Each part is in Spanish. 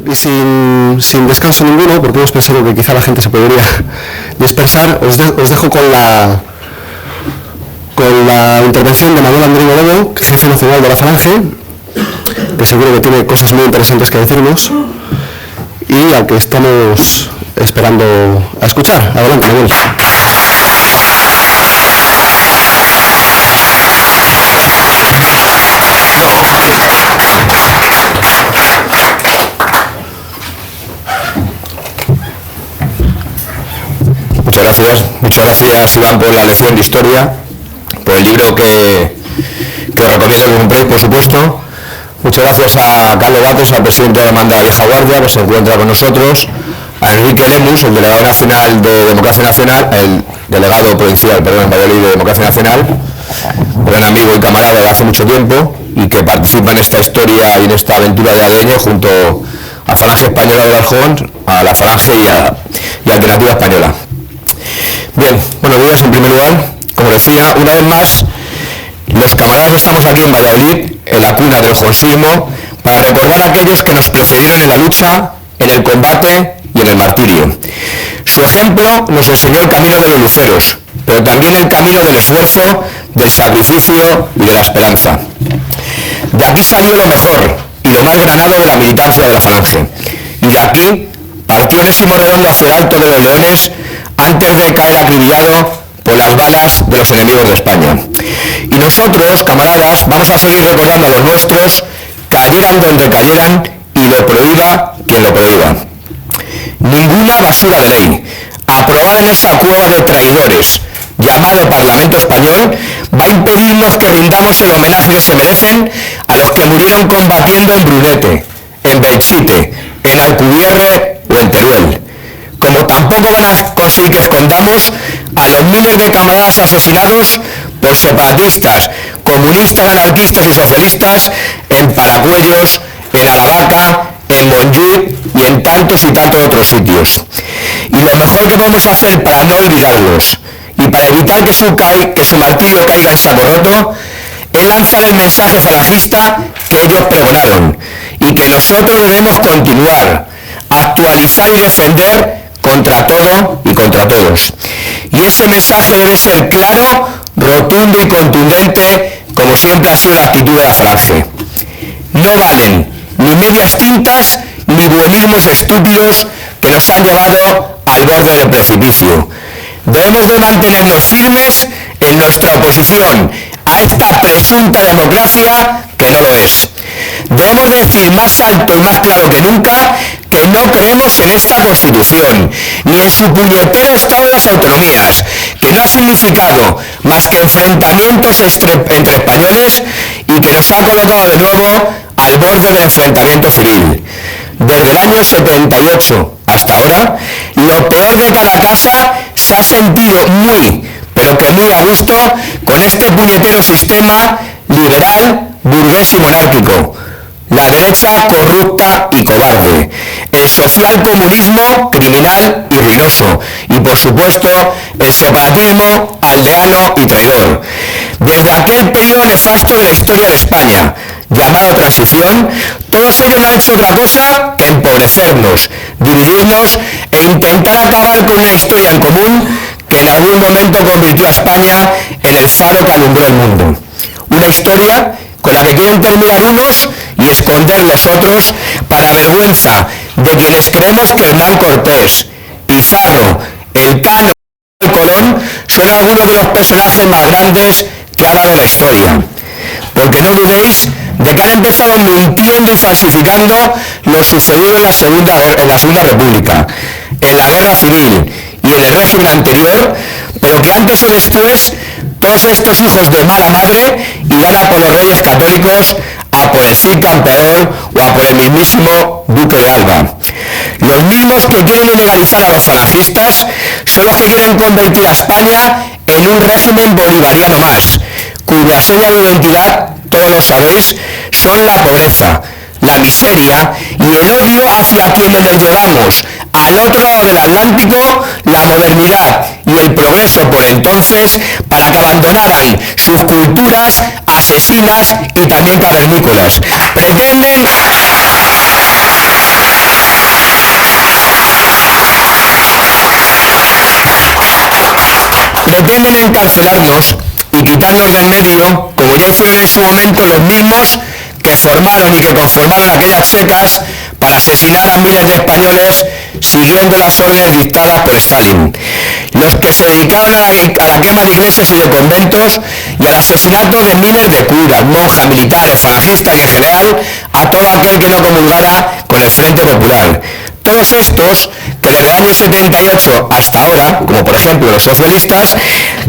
y sin descanso ninguno, porque hemos pensado que quizá la gente se podría dispersar, os dejo con la intervención de Manuel Andrino Lobo, jefe nacional de la Falange, que seguro que tiene cosas muy interesantes que decirnos y al que estamos esperando a escuchar. Adelante, Manuel. Muchas gracias, Iván, por la lección de historia, por el libro que recomiendo que compréis, por supuesto. Muchas gracias a Carlos Bates, al presidente de la Hermandad Vieja Guardia, que se encuentra con nosotros, a Enrique Lemus, el delegado nacional de Democracia Nacional, el delegado provincial, en Valladolid de Democracia Nacional, gran amigo y camarada de hace mucho tiempo y que participa en esta historia y en esta aventura de ADN junto a Falange Española de Aljón, a la Falange y a Alternativa Española. Bien, buenos días en primer lugar. Como decía, una vez más, los camaradas estamos aquí en Valladolid, en la cuna del jonsismo, para recordar a aquellos que nos precedieron en la lucha, en el combate y en el martirio. Su ejemplo nos enseñó el camino de los luceros, pero también el camino del esfuerzo, del sacrificio y de la esperanza. De aquí salió lo mejor y lo más granado de la militancia de la Falange. Y de aquí partió Onésimo Redondo hacia el Alto de los Leones antes de caer acribillado por las balas de los enemigos de España. Y nosotros, camaradas, vamos a seguir recordando a los nuestros, cayeran donde cayeran y lo prohíba quien lo prohíba. Ninguna basura de ley, aprobada en esa cueva de traidores, llamado Parlamento Español, va a impedirnos que rindamos el homenaje que se merecen a los que murieron combatiendo en Brunete, en Belchite, en Alcubierre o en Teruel. Como tampoco van a conseguir que escondamos a los miles de camaradas asesinados por separatistas, comunistas, anarquistas y socialistas en Paracuellos, en Aravaca, en Montjuïc y en tantos y tantos otros sitios. Y lo mejor que podemos hacer para no olvidarlos y para evitar que su martirio caiga en saco roto es lanzar el mensaje falangista que ellos pregonaron y que nosotros debemos continuar, actualizar y defender contra todo y contra todos. Y ese mensaje debe ser claro, rotundo y contundente, como siempre ha sido la actitud de la Falange. No valen ni medias tintas ni buenismos estúpidos que nos han llevado al borde del precipicio. Debemos de mantenernos firmes en nuestra oposición a esta presunta democracia que no lo es. Debemos decir más alto y más claro que nunca que no creemos en esta Constitución, ni en su puñetero Estado de las Autonomías, que no ha significado más que enfrentamientos entre españoles y que nos ha colocado de nuevo al borde del enfrentamiento civil. Desde el año 78 hasta ahora, lo peor de cada casa se ha sentido muy, pero que muy a gusto con este puñetero sistema liberal, burgués y monárquico. La derecha corrupta y cobarde, el socialcomunismo criminal y ruinoso y, por supuesto, el separatismo aldeano y traidor. Desde aquel periodo nefasto de la historia de España, llamado transición, todos ellos no han hecho otra cosa que empobrecernos, dividirnos e intentar acabar con una historia en común que en algún momento convirtió a España en el faro que alumbró el mundo. Una historia con la que quieren terminar unos y esconder los otros para vergüenza de quienes creemos que Hernán Cortés, Pizarro, Elcano y Colón son algunos de los personajes más grandes que ha dado la historia. Porque no dudéis de que han empezado mintiendo y falsificando lo sucedido en la Segunda República, en la Guerra Civil y en el régimen anterior, pero que antes o después todos estos hijos de mala madre irán a por los reyes católicos, a por el Cid Campeador o a por el mismísimo Duque de Alba. Los mismos que quieren ilegalizar a los falangistas son los que quieren convertir a España en un régimen bolivariano más, cuya seña de identidad, todos lo sabéis, son la pobreza, la miseria y el odio hacia quienes les llevamos al otro lado del Atlántico la modernidad y el progreso por entonces para que abandonaran sus culturas asesinas y también cavernícolas. Pretenden pretenden encarcelarnos y quitarnos de en medio, como ya hicieron en su momento los mismos que formaron y que conformaron aquellas checas para asesinar a miles de españoles siguiendo las órdenes dictadas por Stalin. Los que se dedicaron a la quema de iglesias y de conventos y al asesinato de miles de curas, monjas, militares, falangistas y en general a todo aquel que no comulgara con el Frente Popular. Todos estos, que desde el año 78 hasta ahora, como por ejemplo los socialistas,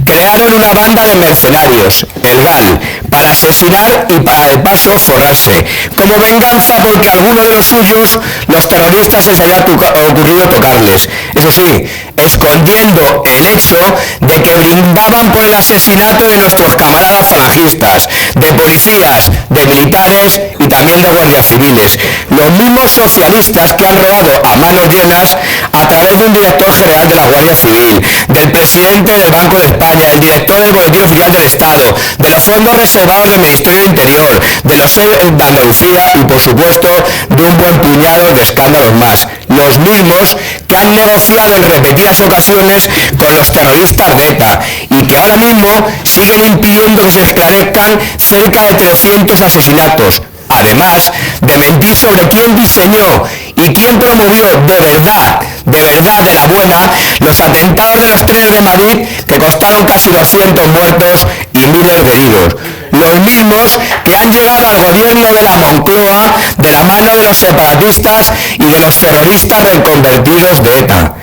crearon una banda de mercenarios, el GAL, para asesinar y para de paso forrarse, como venganza porque a algunos de los suyos, los terroristas, les haya ocurrido tocarles. Eso sí, escondiendo el hecho de que brindaban por el asesinato de nuestros camaradas falangistas, de policías, de militares y también de guardias civiles. Los mismos socialistas que han robado a manos llenas a través de un director general de la Guardia Civil, del presidente del Banco de España, del director del Boletín Oficial del Estado, de los fondos reservados del Ministerio del Interior, de los de Andalucía y por supuesto de un buen puñado de escándalos más. Los mismos que han negociado en repetidas ocasiones con los terroristas de ETA y que ahora mismo siguen impidiendo que se esclarezcan cerca de 300 asesinatos. Además de mentir sobre quién diseñó y quién promovió de verdad, de la buena, los atentados de los trenes de Madrid que costaron casi 200 muertos y miles de heridos. Los mismos que han llegado al gobierno de la Moncloa de la mano de los separatistas y de los terroristas reconvertidos de ETA.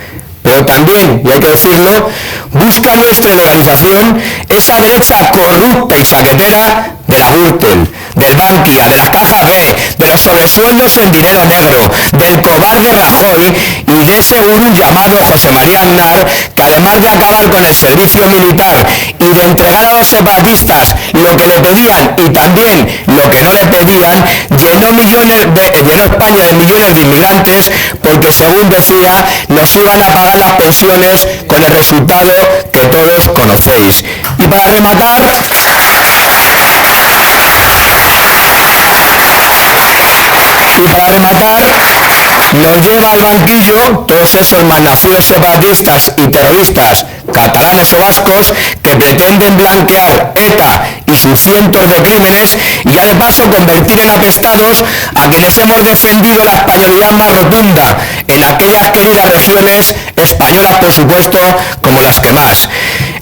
Pero también, y hay que decirlo, busca nuestra ilegalización esa derecha corrupta y chaquetera de la Gürtel, del Bankia, de la Caja B, de los sobresueldos en dinero negro, del cobarde Rajoy y de ese gurú llamado José María Aznar, que además de acabar con el servicio militar y de entregar a los separatistas lo que le pedían y también lo que no le pedían, llenó España de millones de inmigrantes porque, según decía, nos iban a pagar las pensiones con el resultado que todos conocéis. Y para rematar, nos lleva al banquillo todos esos malnacidos separatistas y terroristas catalanes o vascos que pretenden blanquear ETA y sus cientos de crímenes y ya de paso convertir en apestados a quienes hemos defendido la españolidad más rotunda en aquellas queridas regiones españolas, por supuesto, como las que más.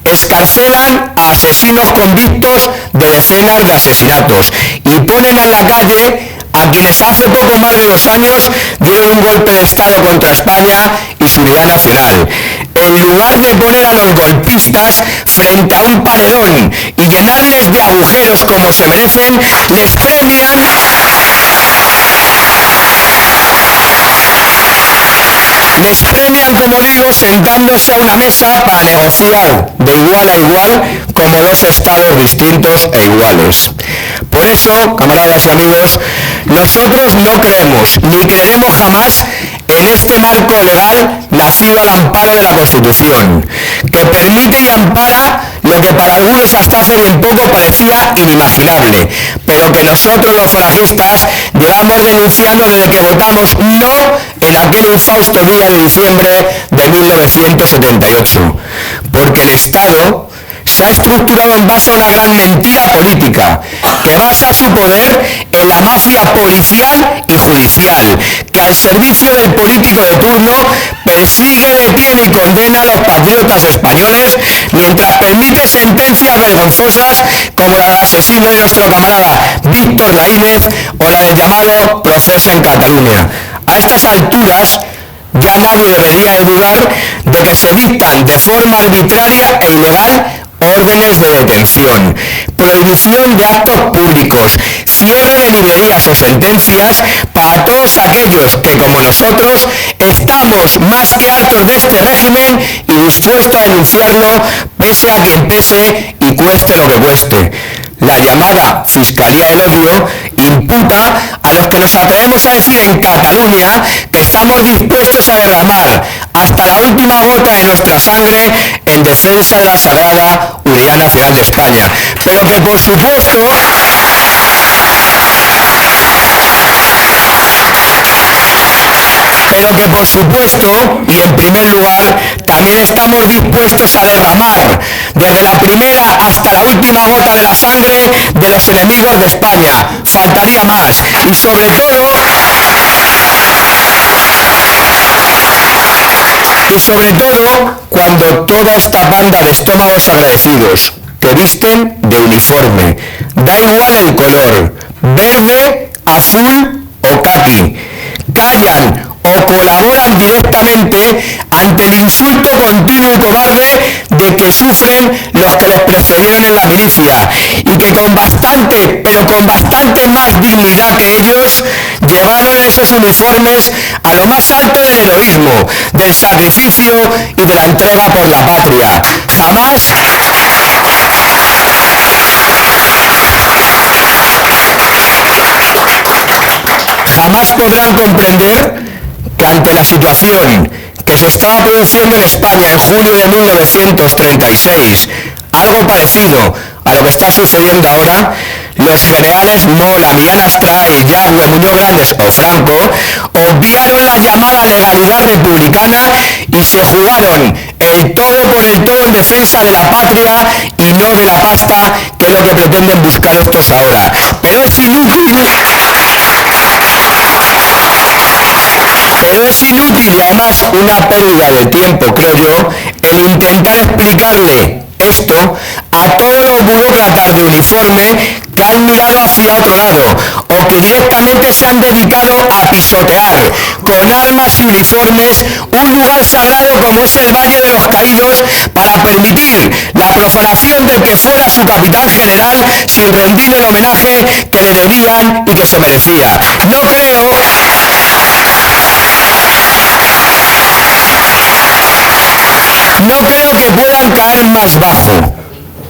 Excarcelan a asesinos convictos de decenas de asesinatos y ponen en la calle a quienes hace poco más de 2 años dieron un golpe de Estado contra España y su unidad nacional. En lugar de poner a los golpistas frente a un paredón y llenarles de agujeros como se merecen, les premian como digo, sentándose a una mesa para negociar de igual a igual como 2 estados distintos e iguales. Por eso, camaradas y amigos, nosotros no creemos ni creeremos jamás en este marco legal nacido al amparo de la Constitución, que permite y ampara lo que para algunos hasta hace bien poco parecía inimaginable, pero que nosotros los falangistas llevamos denunciando desde que votamos no en aquel infausto día de diciembre de 1978, porque el Estado se ha estructurado en base a una gran mentira política, que basa su poder en la mafia policial y judicial, que al servicio del político de turno persigue, detiene y condena a los patriotas españoles, mientras permite sentencias vergonzosas como la del asesino de nuestro camarada Víctor Laínez o la del llamado proceso en Cataluña. A estas alturas, ya nadie debería de dudar de que se dictan de forma arbitraria e ilegal órdenes de detención, prohibición de actos públicos, cierre de librerías o sentencias para todos aquellos que, como nosotros, estamos más que hartos de este régimen y dispuestos a denunciarlo pese a quien pese y cueste lo que cueste. La llamada Fiscalía del Odio imputa a los que nos atrevemos a decir en Cataluña que estamos dispuestos a derramar hasta la última gota de nuestra sangre en defensa de la sagrada unidad nacional de España, pero que por supuesto pero que por supuesto, y en primer lugar, también estamos dispuestos a derramar desde la primera hasta la última gota de la sangre de los enemigos de España. Faltaría más. Y sobre todo, cuando toda esta banda de estómagos agradecidos que visten de uniforme, da igual el color, verde, azul o caqui, callan o colaboran directamente ante el insulto continuo y cobarde de que sufren los que les precedieron en la milicia y que con bastante, pero con bastante más dignidad que ellos, llevaron esos uniformes a lo más alto del heroísmo, del sacrificio y de la entrega por la patria. Jamás podrán comprender que ante la situación que se estaba produciendo en España en julio de 1936, algo parecido a lo que está sucediendo ahora, los generales Mola, Millán Astray, Yagüe, Muñoz Grandes o Franco obviaron la llamada legalidad republicana y se jugaron el todo por el todo en defensa de la patria y no de la pasta, que es lo que pretenden buscar estos ahora. Pero es inútil y además una pérdida de tiempo, creo yo, el intentar explicarle esto a todos los burócratas de uniforme que han mirado hacia otro lado o que directamente se han dedicado a pisotear con armas y uniformes un lugar sagrado como es el Valle de los Caídos para permitir la profanación del que fuera su capitán general sin rendirle el homenaje que le debían y que se merecía. No creo que puedan caer más bajo.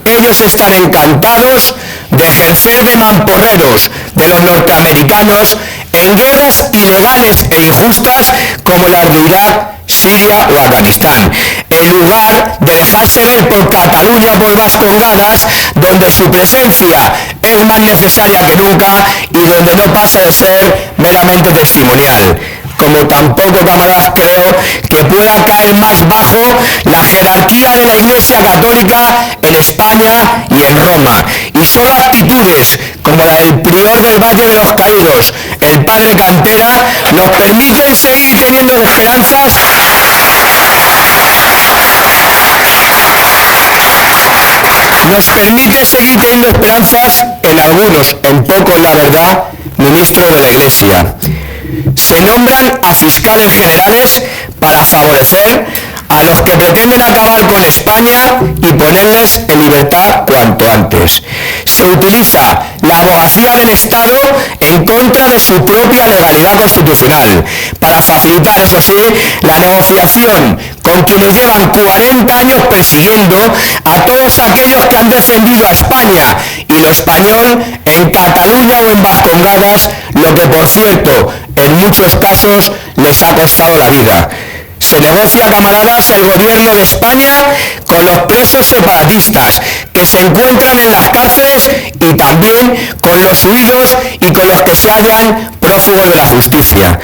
Ellos están encantados de ejercer de mamporreros de los norteamericanos en guerras ilegales e injustas como las de Irak, Siria o Afganistán, en lugar de dejarse ver por Cataluña o por Vascongadas, donde su presencia es más necesaria que nunca y donde no pasa de ser meramente testimonial. Como tampoco, camaradas, creo que pueda caer más bajo la jerarquía de la Iglesia Católica en España y en Roma. Y solo actitudes como la del prior del Valle de los Caídos, el padre Cantera, nos permiten seguir teniendo esperanzas en algunos, en pocos la verdad, ministros de la Iglesia. Se nombran a fiscales generales para favorecer a los que pretenden acabar con España y ponerles en libertad cuanto antes. Se utiliza la abogacía del Estado en contra de su propia legalidad constitucional para facilitar, eso sí, la negociación con quienes llevan 40 años persiguiendo a todos aquellos que han defendido a España y lo español en Cataluña o en Vascongadas, lo que, por cierto, en muchos casos les ha costado la vida. Se negocia, camaradas, el gobierno de España con los presos separatistas que se encuentran en las cárceles y también con los huidos y con los que se hallan prófugos de la justicia.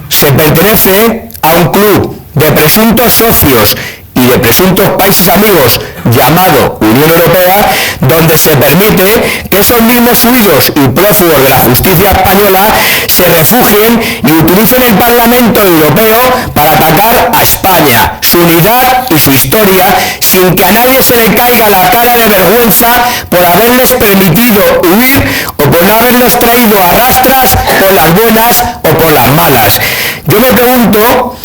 Se pertenece a un club de presuntos socios y de presuntos países amigos llamado Unión Europea, donde se permite que esos mismos huidos y prófugos de la justicia española se refugien y utilicen el Parlamento Europeo para atacar a España, su unidad y su historia, sin que a nadie se le caiga la cara de vergüenza por haberles permitido huir o por no haberlos traído a rastras por las buenas o por las malas. Yo me pregunto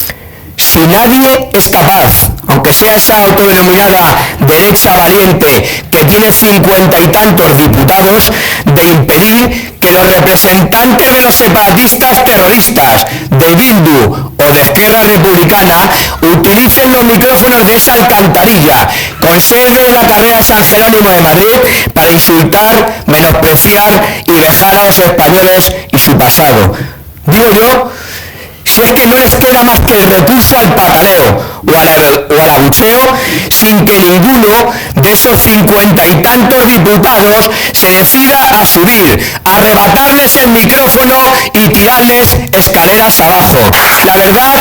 si nadie es capaz, aunque sea esa autodenominada derecha valiente que tiene 50 y tantos diputados, de impedir que los representantes de los separatistas terroristas, de Bildu o de Esquerra Republicana utilicen los micrófonos de esa alcantarilla con sede en la carrera de San Jerónimo de Madrid para insultar, menospreciar y vejar a los españoles y su pasado. Digo yo, si es que no les queda más que el recurso al pataleo o al abucheo, sin que ninguno de esos 50 y tantos diputados se decida a subir, a arrebatarles el micrófono y tirarles escaleras abajo. La verdad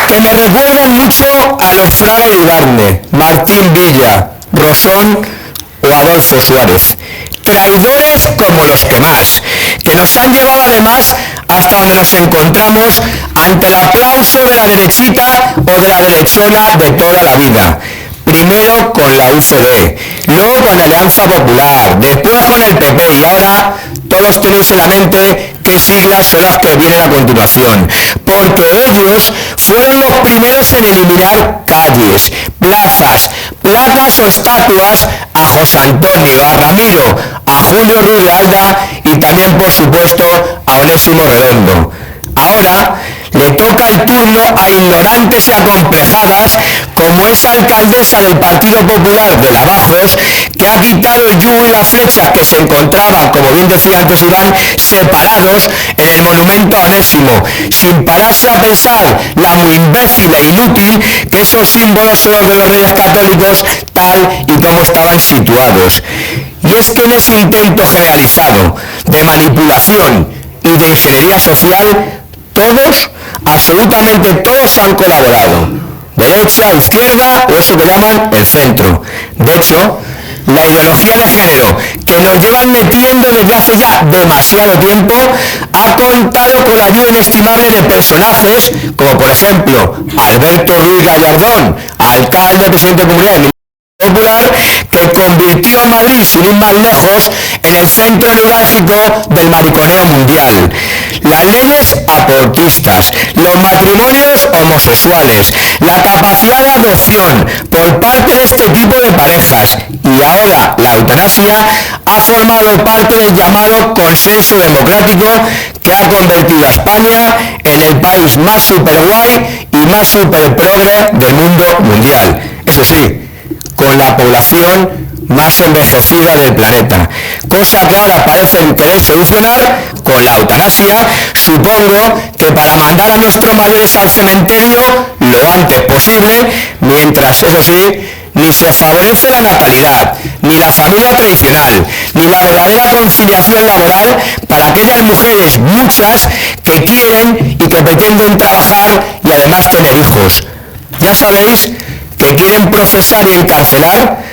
que me recuerdan mucho a los Fraga Iribarne, Martín Villa, Rosón o Adolfo Suárez. Traidores como los que más, que nos han llevado además hasta donde nos encontramos ante el aplauso de la derechita o de la derechona de toda la vida. Primero con la UCD, luego con la Alianza Popular, después con el PP y ahora todos tenemos en la mente qué siglas son las que vienen a continuación, porque ellos fueron los primeros en eliminar calles, plazas, placas o estatuas a José Antonio, a Ramiro, a Julio Ruiz de Alda y también por supuesto a Onésimo Redondo. Ahora le toca el turno a ignorantes y acomplejadas como esa alcaldesa del Partido Popular de Navajos que ha quitado el yugo y la flecha que se encontraban, como bien decía antes Iván, separados en el monumento a Onésimo, sin pararse a pensar la muy imbécil e inútil que esos símbolos son los de los Reyes Católicos tal y como estaban situados. Y es que en ese intento generalizado de manipulación y de ingeniería social, todos, absolutamente todos han colaborado, derecha, izquierda o eso que llaman el centro. De hecho, la ideología de género que nos llevan metiendo desde hace ya demasiado tiempo ha contado con la ayuda inestimable de personajes como por ejemplo Alberto Ruiz Gallardón, alcalde, presidente de comunidad Popular, que convirtió a Madrid, sin ir más lejos, en el centro neurálgico del mariconeo mundial. Las leyes abortistas, los matrimonios homosexuales, la capacidad de adopción por parte de este tipo de parejas y ahora la eutanasia ha formado parte del llamado consenso democrático que ha convertido a España en el país más super guay y más super progre del mundo mundial. Eso sí, con la población más envejecida del planeta, cosa que ahora parecen querer solucionar con la eutanasia, supongo que para mandar a nuestros mayores al cementerio lo antes posible, mientras, eso sí, ni se favorece la natalidad, ni la familia tradicional, ni la verdadera conciliación laboral para aquellas mujeres, muchas, que quieren y que pretenden trabajar y además tener hijos. Ya sabéis que quieren procesar y encarcelar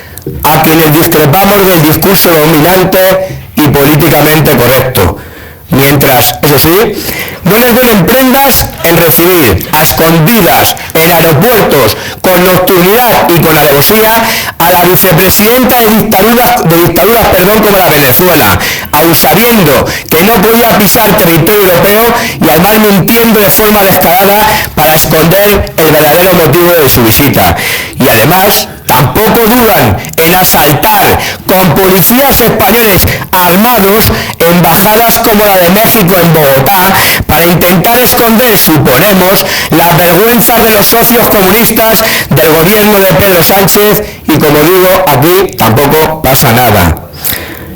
a quienes discrepamos del discurso dominante y políticamente correcto, mientras, eso sí, no les duelen prendas en recibir a escondidas en aeropuertos con nocturnidad y con alevosía a la vicepresidenta de dictaduras como la Venezuela, aun sabiendo que no podía pisar territorio europeo y además mintiendo de forma descarada para esconder el verdadero motivo de su visita. Y además tampoco dudan en asaltar con policías españoles armados embajadas como la de México en Bogotá para intentar esconder, suponemos, las vergüenzas de los socios comunistas del gobierno de Pedro Sánchez y, como digo, aquí tampoco pasa nada.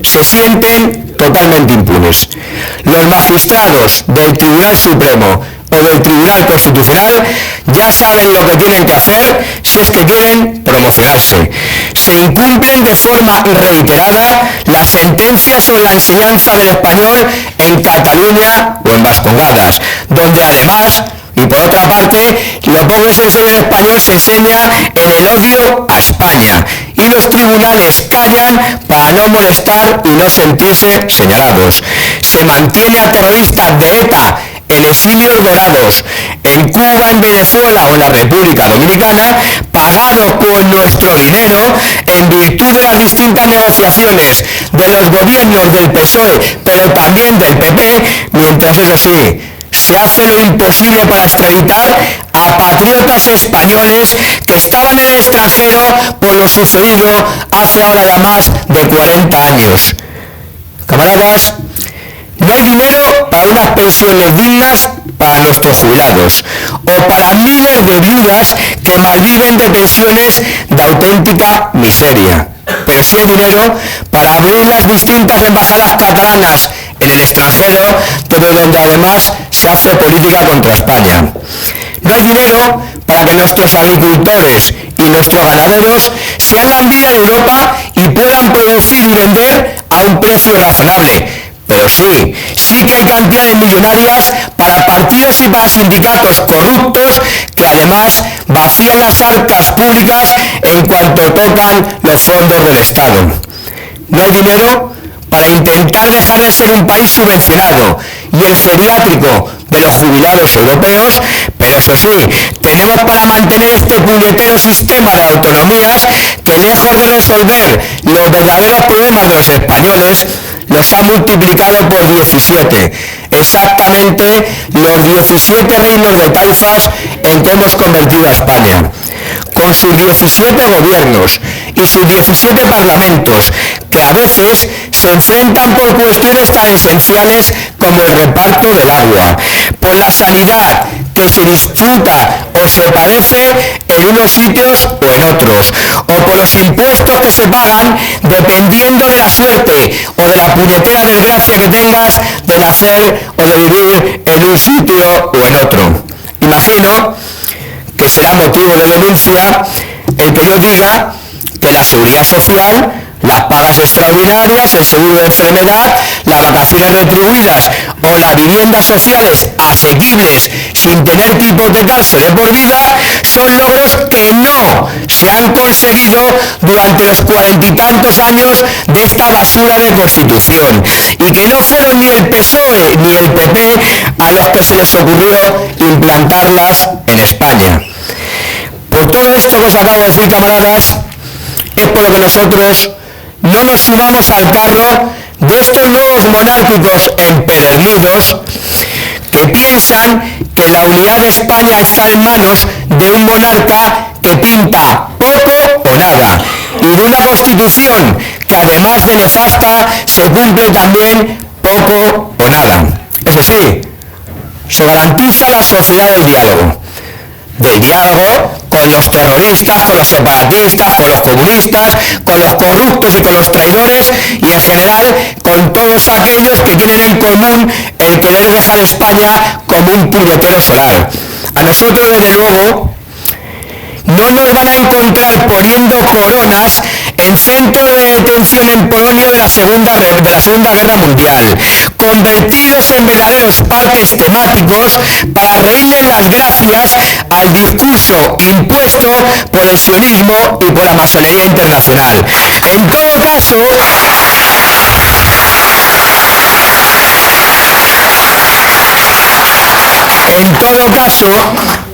Se sienten totalmente impunes. Los magistrados del Tribunal Supremo o del Tribunal Constitucional ya saben lo que tienen que hacer si es que quieren promocionarse. Se incumplen de forma reiterada las sentencias sobre la enseñanza del español en Cataluña o en Vascongadas, donde además, y por otra parte, lo poco que se enseña en español se enseña el elogio a España, y los tribunales callan para no molestar y no sentirse señalados. Se mantiene a terroristas de ETA en exilios dorados, en Cuba, en Venezuela o en la República Dominicana, pagados con nuestro dinero en virtud de las distintas negociaciones de los gobiernos del PSOE, pero también del PP, mientras, eso sí, se hace lo imposible para extraditar a patriotas españoles que estaban en el extranjero por lo sucedido hace ahora ya más de 40 años. Camaradas, no hay dinero para unas pensiones dignas para nuestros jubilados o para miles de viudas que malviven de pensiones de auténtica miseria. Pero sí hay dinero para abrir las distintas embajadas catalanas en el extranjero, desde donde además se hace política contra España. No hay dinero para que nuestros agricultores y nuestros ganaderos se hagan vida en Europa y puedan producir y vender a un precio razonable. Pero sí que hay cantidades millonarias para partidos y para sindicatos corruptos que además vacían las arcas públicas en cuanto tocan los fondos del Estado. No hay dinero para intentar dejar de ser un país subvencionado y el geriátrico de los jubilados europeos, pero eso sí, tenemos para mantener este puñetero sistema de autonomías que, lejos de resolver los verdaderos problemas de los españoles, los ha multiplicado por 17, exactamente los 17 reinos de taifas en que hemos convertido a España, con sus 17 gobiernos y sus 17 parlamentos, que a veces se enfrentan por cuestiones tan esenciales como el reparto del agua, por la sanidad que se disputa o se padece en unos sitios o en otros, o por los impuestos que se pagan dependiendo de la suerte o de la puñetera desgracia que tengas de nacer o de vivir en un sitio o en otro. Imagino que será motivo de denuncia el que yo diga que la seguridad social, las pagas extraordinarias, el seguro de enfermedad, las vacaciones retribuidas o las viviendas sociales asequibles sin tener que hipotecarse de por vida son logros que no se han conseguido durante los 40 y tantos años de esta basura de Constitución, y que no fueron ni el PSOE ni el PP a los que se les ocurrió implantarlas en España. Por todo esto que os acabo de decir, camaradas, es por lo que nosotros no nos sumamos al carro de estos nuevos monárquicos empedernidos que piensan que la unidad de España está en manos de un monarca que pinta poco o nada, y de una Constitución que, además de nefasta, se cumple también poco o nada. Eso sí, se garantiza la sociedad del diálogo con los terroristas, con los separatistas, con los comunistas, con los corruptos y con los traidores, y en general con todos aquellos que tienen en común el querer dejar España como un puñetero solar. A nosotros, desde luego, no nos van a encontrar poniendo coronas en centros de detención en Polonia de la Segunda Guerra Mundial, convertidos en verdaderos parques temáticos para reírles las gracias al discurso impuesto por el sionismo y por la masonería internacional. En todo caso,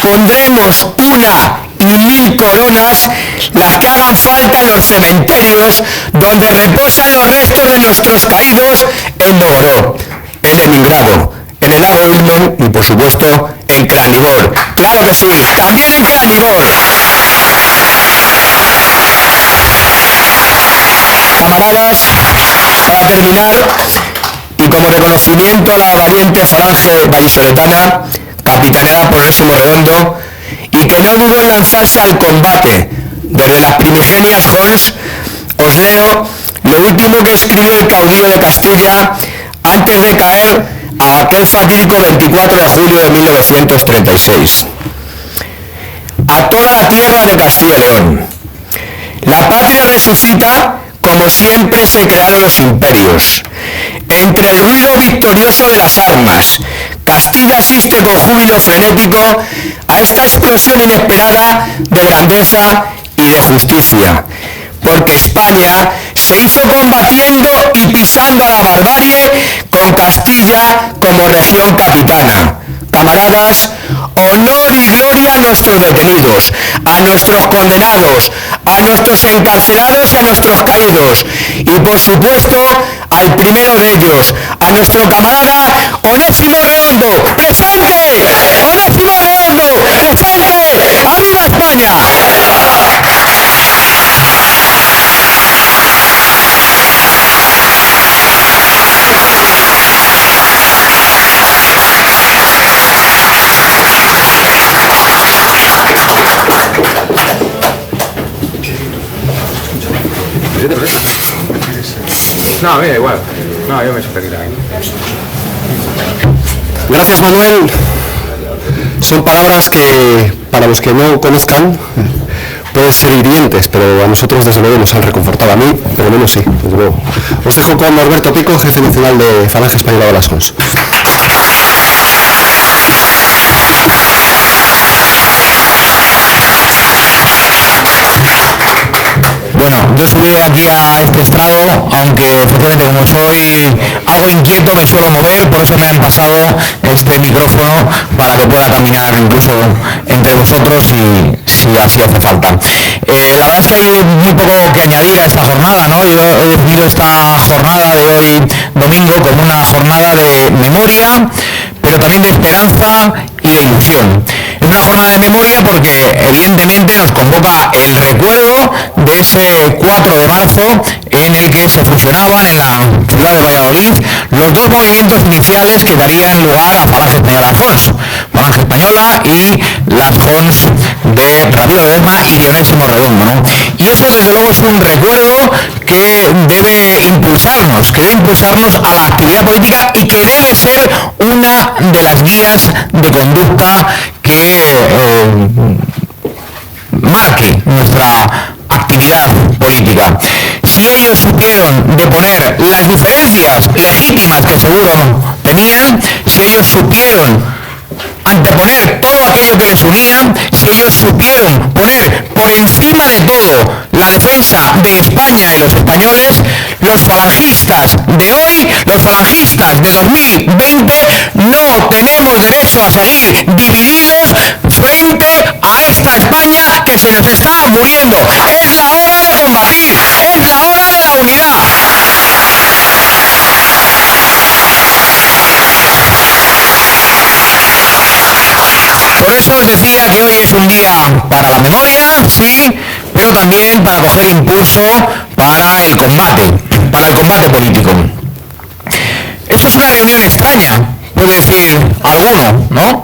pondremos una y 1000 coronas, las que hagan falta en los cementerios donde reposan los restos de nuestros caídos en Novgorod, en Leningrado, en el lago Ilmen y, por supuesto, en Krasnivor. ¡Claro que sí! ¡También en Krasnivor! Camaradas, para terminar, y como reconocimiento a la valiente falange vallisoletana, capitaneada por Erasmo Redondo, y que no dudó en lanzarse al combate desde las primigenias Homs, os leo lo último que escribió el caudillo de Castilla antes de caer a aquel fatídico 24 de julio de 1936. A toda la tierra de Castilla y León, la patria resucita como siempre se crearon los imperios. Entre el ruido victorioso de las armas, Castilla asiste con júbilo frenético a esta explosión inesperada de grandeza y de justicia, porque España se hizo combatiendo y pisando a la barbarie con Castilla como región capitana. Camaradas, honor y gloria a nuestros detenidos, a nuestros condenados, a nuestros encarcelados y a nuestros caídos, y por supuesto al primero de ellos, a nuestro camarada Onésimo Redondo. ¡Presente! ¡Onésimo Redondo! ¡Presente! ¡Arriba España! No, a mí da igual. No, yo me supe quitar. Gracias, Manuel. Son palabras que, para los que no conozcan, pueden ser hirientes, pero a nosotros desde luego nos han reconfortado. A mí, pero menos sí, desde luego. Os dejo con Norberto Pico, jefe nacional de Falange Española de las Cons. Bueno, yo subí aquí a este estrado, aunque efectivamente como soy algo inquieto me suelo mover, por eso me han pasado este micrófono para que pueda caminar incluso entre vosotros si así hace falta. La verdad es que hay muy poco que añadir a esta jornada, ¿no? Yo he definido esta jornada de hoy domingo como una jornada de memoria, pero también de esperanza y de ilusión. Es una jornada de memoria porque evidentemente nos convoca el recuerdo de ese 4 de marzo en el que se fusionaban en la ciudad de Valladolid los dos movimientos iniciales que darían lugar a Falange Española Cons, Falange Española y las Cons de Ramiro Ledesma y de Onésimo Redondo, ¿no? Y eso desde luego es un recuerdo que debe impulsarnos a la actividad política y que debe ser una de las guías de conducta que marque nuestra actividad política. Si ellos supieron deponer las diferencias legítimas que seguro tenían, si ellos supieron anteponer todo aquello que les unía, si ellos supieron poner por encima de todo la defensa de España y los españoles, los falangistas de hoy, los falangistas de 2020, no tenemos derecho a seguir divididos frente a esta España que se nos está muriendo. Es la hora de combatir, es la hora de la unidad. Por eso os decía que hoy es un día para la memoria, sí, pero también para coger impulso para el combate político. Esto es una reunión extraña, puede decir alguno, ¿no?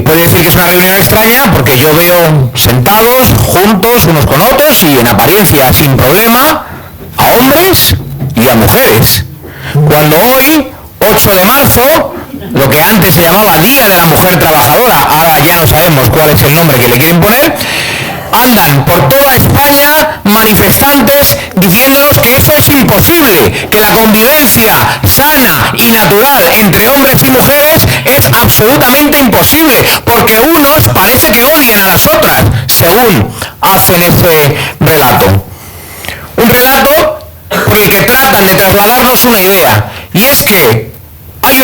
Puede decir que es una reunión extraña porque yo veo sentados, juntos, unos con otros y en apariencia sin problema, a hombres y a mujeres. Cuando hoy, 8 de marzo, lo que antes se llamaba Día de la Mujer Trabajadora, ahora ya no sabemos cuál es el nombre que le quieren poner, andan por toda España manifestantes diciéndonos que eso es imposible, que la convivencia sana y natural entre hombres y mujeres es absolutamente imposible, porque unos parece que odian a las otras, según hacen este relato. Un relato por el que tratan de trasladarnos una idea, y es que hay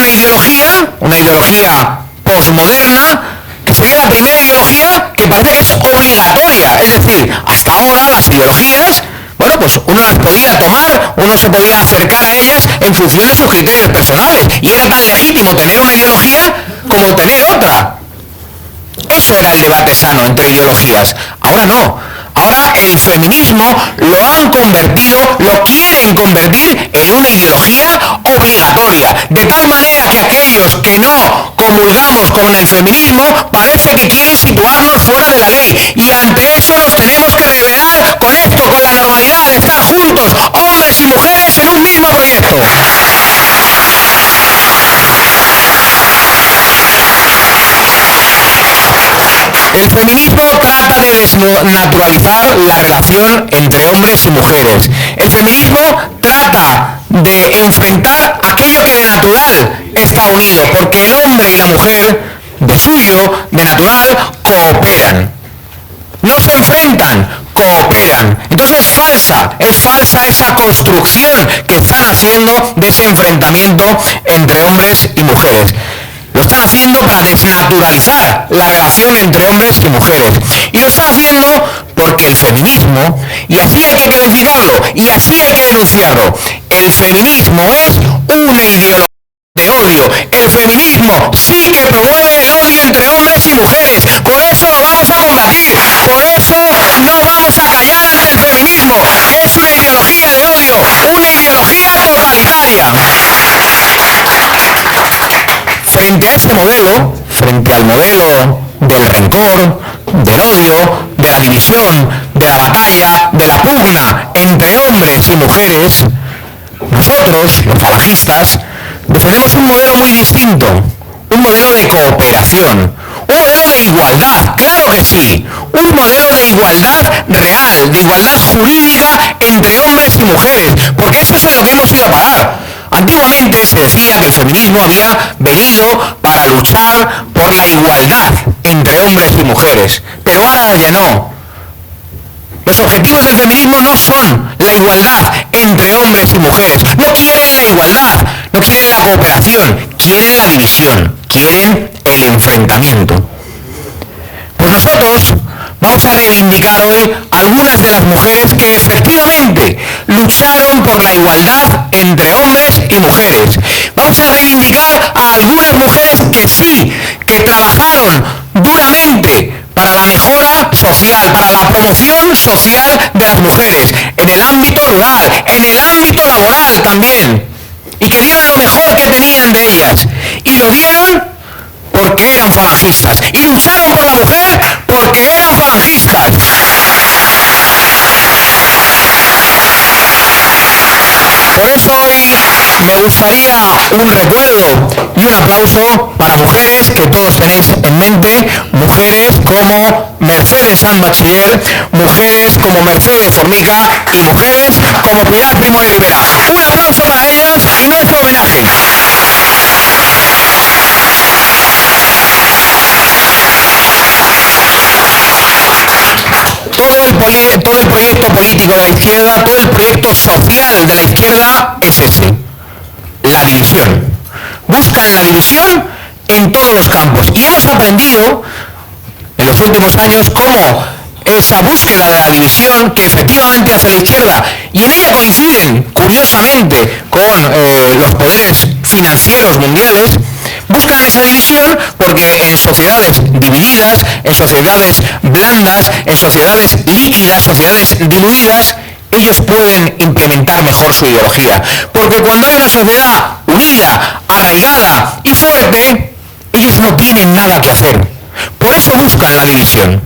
una ideología posmoderna, que sería la primera ideología que parece que es obligatoria. Es decir, hasta ahora las ideologías, bueno, pues uno las podía tomar, uno se podía acercar a ellas en función de sus criterios personales. Y era tan legítimo tener una ideología como tener otra. Eso era el debate sano entre ideologías. Ahora no. Ahora el feminismo lo han convertido, lo quieren convertir en una ideología obligatoria, de tal manera que aquellos que no comulgamos con el feminismo parece que quieren situarnos fuera de la ley, y ante eso nos tenemos que rebelar con esto, con la normalidad de estar juntos, hombres y mujeres, en un mismo proyecto. El feminismo trata de desnaturalizar la relación entre hombres y mujeres. El feminismo trata de enfrentar aquello que de natural está unido, porque el hombre y la mujer, de suyo, de natural, cooperan. No se enfrentan, cooperan. Entonces es falsa esa construcción que están haciendo de ese enfrentamiento entre hombres y mujeres. Lo están haciendo para desnaturalizar la relación entre hombres y mujeres. Y lo están haciendo porque el feminismo, y así hay que clarificarlo, y así hay que denunciarlo, el feminismo es una ideología de odio. El feminismo sí que promueve el odio entre hombres y mujeres. Por eso lo vamos a combatir. Por eso no vamos a callar ante el feminismo. Es una ideología de odio, una ideología totalitaria. Frente a este modelo, frente al modelo del rencor, del odio, de la división, de la batalla, de la pugna entre hombres y mujeres, nosotros, los falangistas, defendemos un modelo muy distinto, un modelo de cooperación, un modelo de igualdad, claro que sí, un modelo de igualdad real, de igualdad jurídica entre hombres y mujeres, porque eso es en lo que hemos ido a parar. Antiguamente se decía que el feminismo había venido para luchar por la igualdad entre hombres y mujeres, pero ahora ya no. Los objetivos del feminismo no son la igualdad entre hombres y mujeres. No quieren la igualdad, no quieren la cooperación, quieren la división, quieren el enfrentamiento. Pues nosotros vamos a reivindicar hoy algunas de las mujeres que efectivamente lucharon por la igualdad entre hombres y mujeres. Vamos a reivindicar a algunas mujeres que sí, que trabajaron duramente para la mejora social, para la promoción social de las mujeres, en el ámbito rural, en el ámbito laboral también, y que dieron lo mejor que tenían de ellas, y lo dieron porque eran falangistas, y lucharon por la mujer porque eran falangistas. Por eso hoy me gustaría un recuerdo y un aplauso para mujeres que todos tenéis en mente, mujeres como Mercedes San Bachiller, mujeres como Mercedes Formica y mujeres como Pilar Primo de Rivera. Un aplauso para ellas y nuestro homenaje. Todo el proyecto político de la izquierda, todo el proyecto social de la izquierda es ese, la división. Buscan la división en todos los campos. Y hemos aprendido en los últimos años cómo esa búsqueda de la división que efectivamente hace la izquierda, y en ella coinciden, curiosamente, con los poderes financieros mundiales, buscan esa división porque en sociedades divididas, en sociedades blandas, en sociedades líquidas, sociedades diluidas, ellos pueden implementar mejor su ideología. Porque cuando hay una sociedad unida, arraigada y fuerte, ellos no tienen nada que hacer. Por eso buscan la división.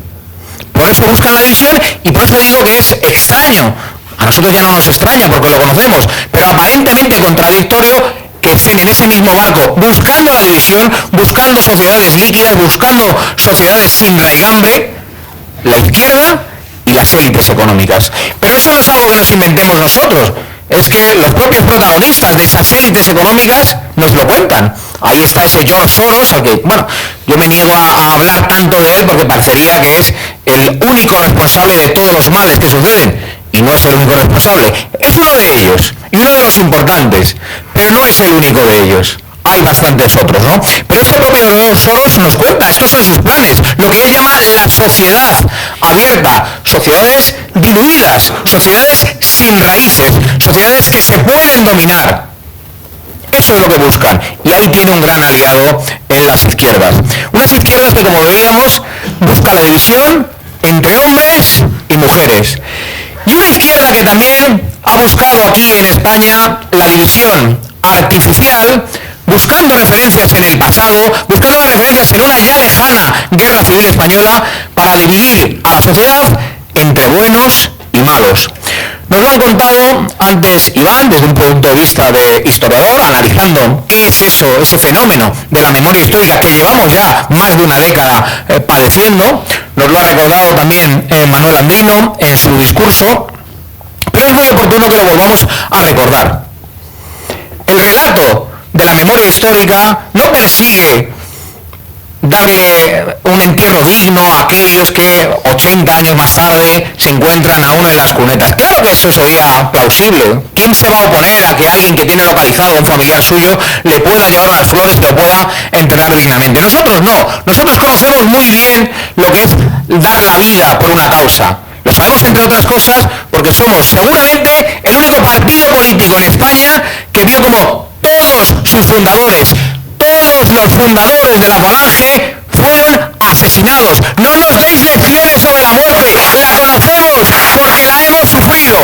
Por eso buscan la división y por eso digo que es extraño. A nosotros ya no nos extraña porque lo conocemos, pero aparentemente contradictorio que estén en ese mismo barco buscando la división, buscando sociedades líquidas, buscando sociedades sin raigambre, la izquierda y las élites económicas. Pero eso no es algo que nos inventemos nosotros, es que los propios protagonistas de esas élites económicas nos lo cuentan. Ahí está ese George Soros, al que, bueno, yo me niego a hablar tanto de él porque parecería que es el único responsable de todos los males que suceden. Y no es el único responsable. Es uno de ellos, y uno de los importantes, pero no es el único de ellos. Hay bastantes otros, ¿no? Pero es que el propio George Soros nos cuenta, estos son sus planes, lo que él llama la sociedad abierta, sociedades diluidas, sociedades sin raíces, sociedades que se pueden dominar. Eso es lo que buscan, y ahí tiene un gran aliado en las izquierdas. Unas izquierdas que, como veíamos, buscan la división entre hombres y mujeres. Y una izquierda que también ha buscado aquí en España la división artificial, buscando referencias en el pasado, buscando referencias en una ya lejana guerra civil española para dividir a la sociedad entre buenos y malos. Nos lo han contado antes Iván, desde un punto de vista de historiador, analizando qué es eso, ese fenómeno de la memoria histórica que llevamos ya más de una década padeciendo. Nos lo ha recordado también Manuel Andrino en su discurso, pero es muy oportuno que lo volvamos a recordar. El relato de la memoria histórica no persigue darle un entierro digno a aquellos que 80 años más tarde se encuentran a una de las cunetas. Claro que eso sería plausible. ¿Quién se va a oponer a que alguien que tiene localizado a un familiar suyo le pueda llevar unas flores y lo pueda enterrar dignamente? Nosotros no. Nosotros conocemos muy bien lo que es dar la vida por una causa. Lo sabemos, entre otras cosas, porque somos seguramente el único partido político en España que vio como todos sus fundadores, todos los fundadores de la Falange fueron asesinados. No nos deis lecciones sobre la muerte, la conocemos porque la hemos sufrido.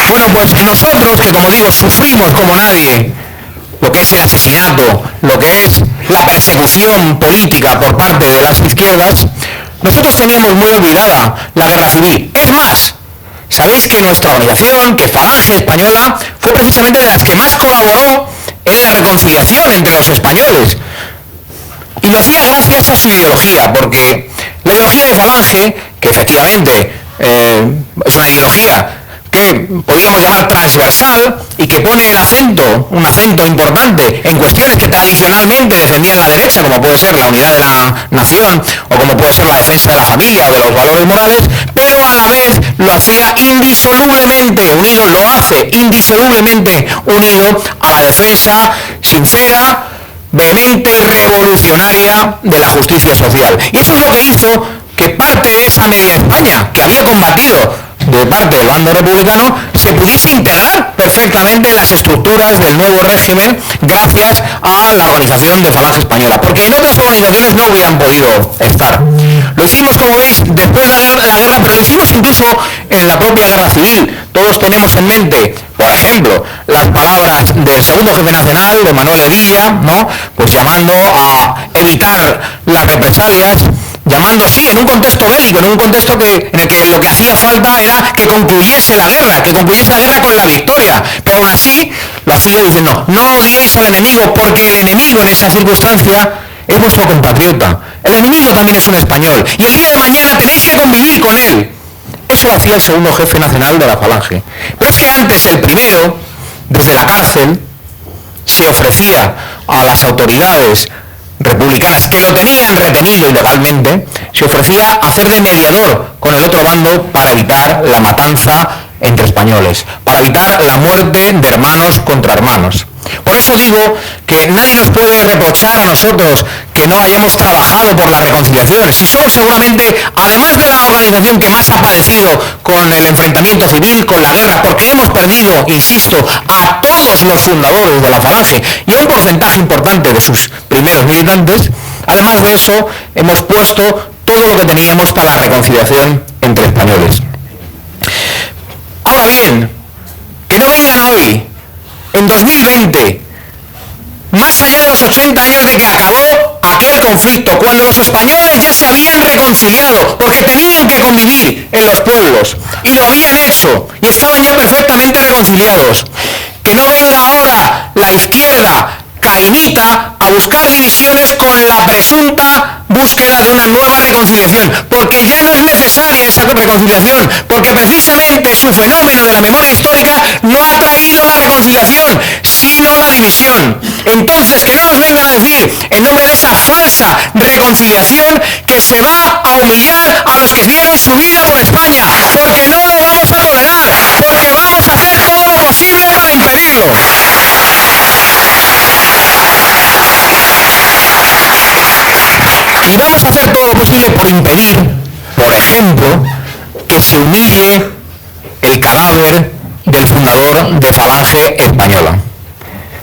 Bueno, pues nosotros, que como digo, sufrimos como nadie lo que es el asesinato, lo que es la persecución política por parte de las izquierdas, nosotros teníamos muy olvidada la guerra civil. Es más, sabéis que nuestra organización, que Falange Española, fue precisamente de las que más colaboró en reconciliación entre los españoles. Y lo hacía gracias a su ideología, porque la ideología de Falange, que efectivamente es una ideología que podríamos llamar transversal y que pone un acento importante en cuestiones que tradicionalmente defendían la derecha, como puede ser la unidad de la nación o como puede ser la defensa de la familia o de los valores morales, pero a la vez lo hacía indisolublemente unido, lo hace indisolublemente unido a la defensa sincera, vehemente y revolucionaria de la justicia social. Y eso es lo que hizo que parte de esa media España, que había combatido de parte del bando republicano, se pudiese integrar perfectamente en las estructuras del nuevo régimen gracias a la organización de Falange Española, porque en otras organizaciones no hubieran podido estar. Lo hicimos, como veis, después de la guerra, pero lo hicimos incluso en la propia guerra civil. Todos tenemos en mente, por ejemplo, las palabras del segundo jefe nacional, de Manuel Levilla, ¿no? Pues llamando a evitar las represalias, llamando, sí, en un contexto bélico, en un contexto en el que lo que hacía falta era que concluyese la guerra con la victoria, pero aún así lo hacía diciendo, no odiéis al enemigo, porque el enemigo en esa circunstancia es vuestro compatriota, el enemigo también es un español, y el día de mañana tenéis que convivir con él. Eso lo hacía el segundo jefe nacional de la Falange. Pero es que antes el primero, desde la cárcel, se ofrecía a las autoridades republicanas que lo tenían retenido ilegalmente, se ofrecía a hacer de mediador con el otro bando para evitar la matanza entre españoles, para evitar la muerte de hermanos contra hermanos. Por eso digo que nadie nos puede reprochar a nosotros que no hayamos trabajado por la reconciliación. Si somos seguramente, además de la organización que más ha padecido con el enfrentamiento civil, con la guerra, porque hemos perdido, insisto, a todos los fundadores de la Falange y a un porcentaje importante de sus primeros militantes, además de eso hemos puesto todo lo que teníamos para la reconciliación entre españoles. Ahora bien, que no me digan hoy, en 2020, más allá de los 80 años de que acabó aquel conflicto, cuando los españoles ya se habían reconciliado, porque tenían que convivir en los pueblos, y lo habían hecho, y estaban ya perfectamente reconciliados, que no venga ahora la izquierda cainita a buscar divisiones con la presunta búsqueda de una nueva reconciliación, porque ya no es necesaria esa reconciliación, porque precisamente su fenómeno de la memoria histórica no ha traído la reconciliación, sino la división. Entonces, que no nos vengan a decir, en nombre de esa falsa reconciliación, que se va a humillar a los que dieron su vida por España, porque no lo vamos a tolerar, porque vamos a hacer todo lo posible para impedirlo. Y vamos a hacer todo lo posible por impedir, por ejemplo, que se humille el cadáver del fundador de Falange Española.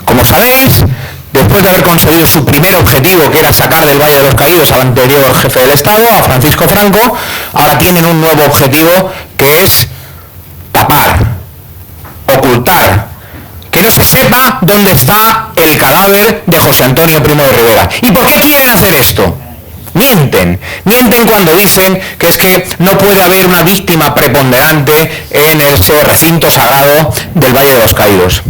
Como sabéis, después de haber conseguido su primer objetivo, que era sacar del Valle de los Caídos al anterior jefe del Estado, a Francisco Franco, ahora tienen un nuevo objetivo, que es tapar, ocultar, que no se sepa dónde está el cadáver de José Antonio Primo de Rivera. ¿Y por qué quieren hacer esto? Mienten cuando dicen que es que no puede haber una víctima preponderante en este recinto sagrado del Valle de los Caídos.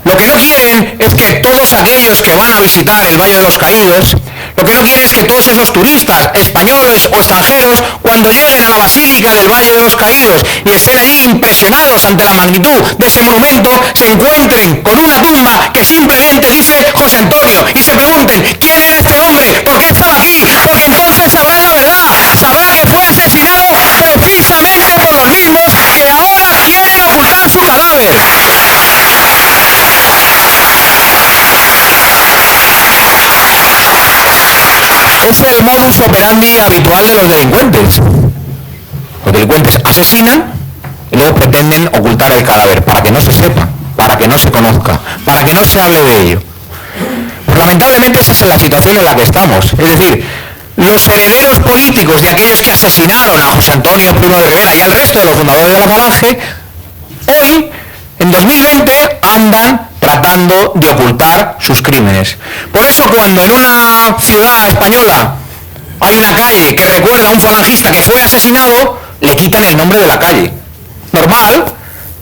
Lo que no quieren es que todos aquellos que van a visitar el Valle de los Caídos, lo que no quieren es que todos esos turistas, españoles o extranjeros, cuando lleguen a la Basílica del Valle de los Caídos y estén allí impresionados ante la magnitud de ese monumento, se encuentren con una tumba que simplemente dice José Antonio y se pregunten, ¿quién era este hombre? ¿Por qué estaba aquí? Porque entonces sabrán la verdad, sabrán que fue asesinado precisamente por los mismos que ahora quieren ocultar su cadáver. Es el modus operandi habitual de los delincuentes. Los delincuentes asesinan y luego pretenden ocultar el cadáver para que no se sepa, para que no se conozca, para que no se hable de ello. Pues lamentablemente esa es la situación en la que estamos. Es decir, los herederos políticos de aquellos que asesinaron a José Antonio Primo de Rivera y al resto de los fundadores de la Falange, hoy, en 2020, andan tratando de ocultar sus crímenes. Por eso, cuando en una ciudad española hay una calle que recuerda a un falangista que fue asesinado, le quitan el nombre de la calle. Normal,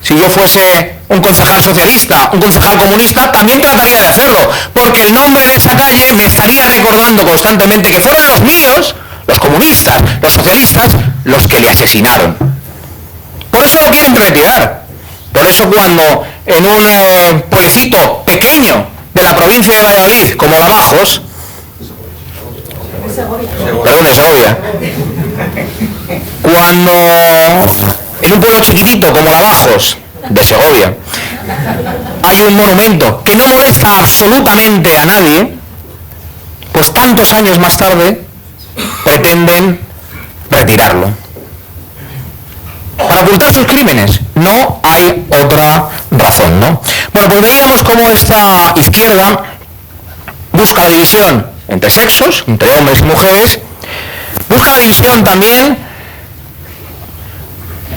si yo fuese un concejal socialista, un concejal comunista, también trataría de hacerlo, porque el nombre de esa calle me estaría recordando constantemente que fueron los míos, los comunistas, los socialistas, los que le asesinaron. Por eso lo quieren retirar. Por eso cuando en un pueblecito pequeño de la provincia de Valladolid, como Lavajos, perdón, en Segovia, cuando en un pueblo chiquitito como Lavajos, de Segovia, hay un monumento que no molesta absolutamente a nadie, pues tantos años más tarde pretenden retirarlo. Para ocultar sus crímenes. No hay otra razón, ¿no? Bueno, pues veíamos cómo esta izquierda busca la división entre sexos, entre hombres y mujeres, busca la división también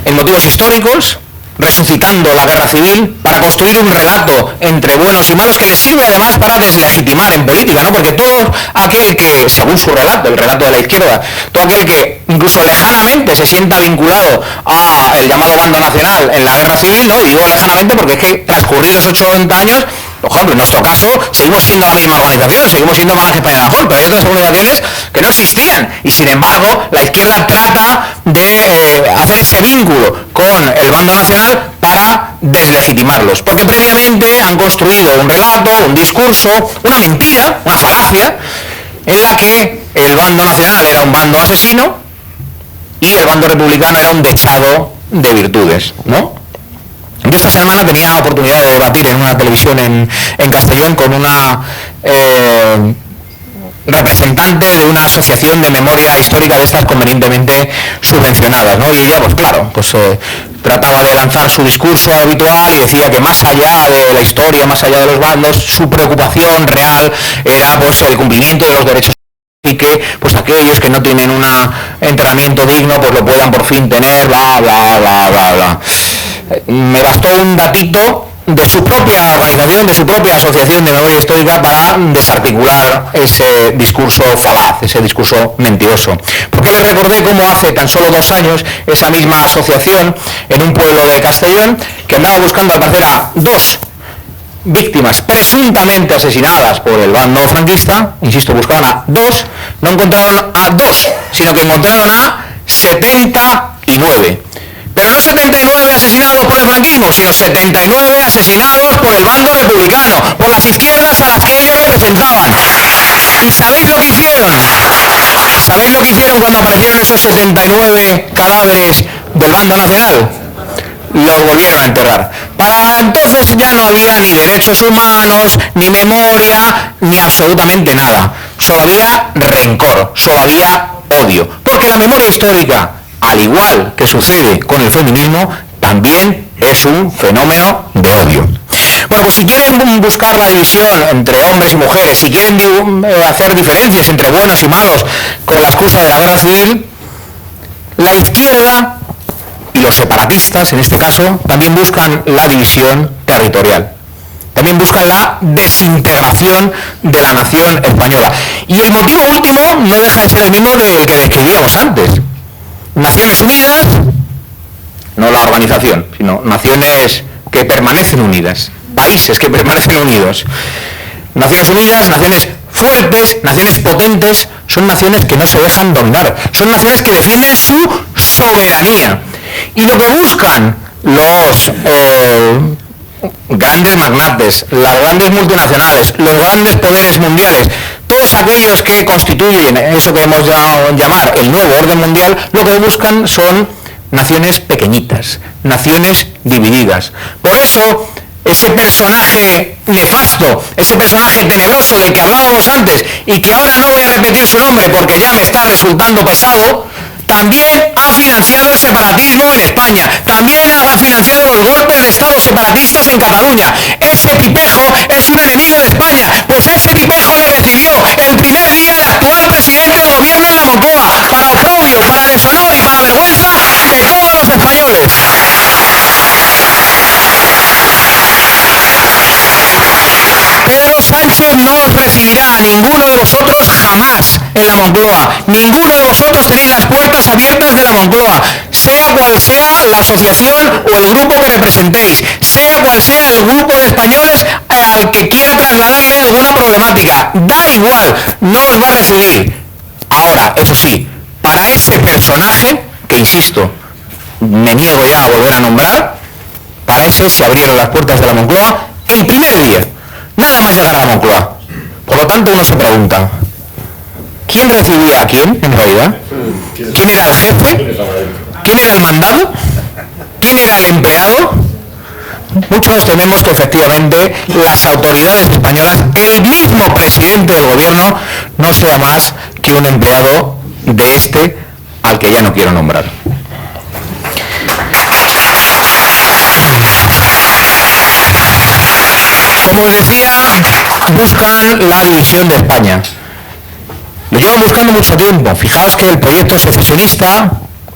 en motivos históricos, resucitando la guerra civil para construir un relato entre buenos y malos que les sirve además para deslegitimar en política, ¿no? Porque todo aquel que, según su relato, el relato de la izquierda, todo aquel que incluso lejanamente se sienta vinculado a el llamado bando nacional en la guerra civil, ¿no? Y digo lejanamente porque es que transcurridos 80 años, por ejemplo, en nuestro caso, seguimos siendo la misma organización, seguimos siendo Falange España Mejor, pero hay otras organizaciones que no existían y sin embargo la izquierda trata de hacer ese vínculo con el bando nacional para deslegitimarlos, porque previamente han construido un relato, un discurso, una mentira, una falacia, en la que el bando nacional era un bando asesino y el bando republicano era un dechado de virtudes, ¿no? Yo esta semana tenía oportunidad de debatir en una televisión en Castellón con una representante de una asociación de memoria histórica de estas convenientemente subvencionadas, ¿no? Y ella, pues claro, pues trataba de lanzar su discurso habitual y decía que más allá de la historia, más allá de los bandos, su preocupación real era pues el cumplimiento de los derechos y que pues aquellos que no tienen un entrenamiento digno pues lo puedan por fin tener, bla, bla, bla, bla, bla. Me bastó un datito de su propia organización, de su propia asociación de memoria histórica para desarticular ese discurso falaz, ese discurso mentiroso. Porque les recordé cómo hace tan solo 2 años esa misma asociación en un pueblo de Castellón que andaba buscando al parecer a 2 víctimas presuntamente asesinadas por el bando franquista, insisto, buscaban a 2, no encontraron a 2, sino que encontraron a 79. Pero no 79 asesinados por el franquismo, sino 79 asesinados por el bando republicano, por las izquierdas a las que ellos representaban. ¿Y sabéis lo que hicieron? ¿Sabéis lo que hicieron cuando aparecieron esos 79 cadáveres del bando nacional? Los volvieron a enterrar. Para entonces ya no había ni derechos humanos, ni memoria, ni absolutamente nada. Solo había rencor, solo había odio. Porque la memoria histórica, al igual que sucede con el feminismo, también es un fenómeno de odio. Bueno, pues si quieren buscar la división entre hombres y mujeres, si quieren hacer diferencias entre buenos y malos con la excusa de la guerra civil, la izquierda y los separatistas, en este caso, también buscan la división territorial. También buscan la desintegración de la nación española. Y el motivo último no deja de ser el mismo del que describíamos antes. Naciones Unidas, no la organización, sino naciones que permanecen unidas, países que permanecen unidos. Naciones Unidas, naciones fuertes, naciones potentes, son naciones que no se dejan dominar, son naciones que defienden su soberanía. Y lo que buscan los grandes magnates, las grandes multinacionales, los grandes poderes mundiales, todos aquellos que constituyen eso que hemos llamar el nuevo orden mundial, lo que buscan son naciones pequeñitas, naciones divididas. Por eso, ese personaje nefasto, ese personaje tenebroso del que hablábamos antes y que ahora no voy a repetir su nombre porque ya me está resultando pesado, también ha financiado el separatismo en España, también ha financiado los golpes de Estado separatistas en Cataluña. Ese tipejo es un enemigo de España, pues a ese tipejo le recibió el primer día el actual presidente del gobierno de la Moncloa, para oprobio, para deshonor y para vergüenza de todos los españoles. Pedro Sánchez no os recibirá a ninguno de vosotros jamás en la Moncloa. Ninguno de vosotros tenéis las puertas abiertas de la Moncloa. sea cual sea la asociación o el grupo que representéis, sea cual sea el grupo de españoles al que quiera trasladarle alguna problemática, da igual, no los va a recibir. Ahora, eso sí, para ese personaje, que insisto, me niego ya a volver a nombrar, para ese se abrieron las puertas de la Moncloa el primer día, nada más llegar a la Moncloa. Por lo tanto, uno se pregunta, ¿quién recibía a quién, en realidad? ¿Quién era el jefe? ¿Quién era el mandado? ¿Quién era el empleado? Muchos tememos que efectivamente las autoridades españolas, el mismo presidente del gobierno, no sea más que un empleado de este al que ya no quiero nombrar. Como os decía, buscan la división de España. Lo llevan buscando mucho tiempo. Fijaos que el proyecto secesionista,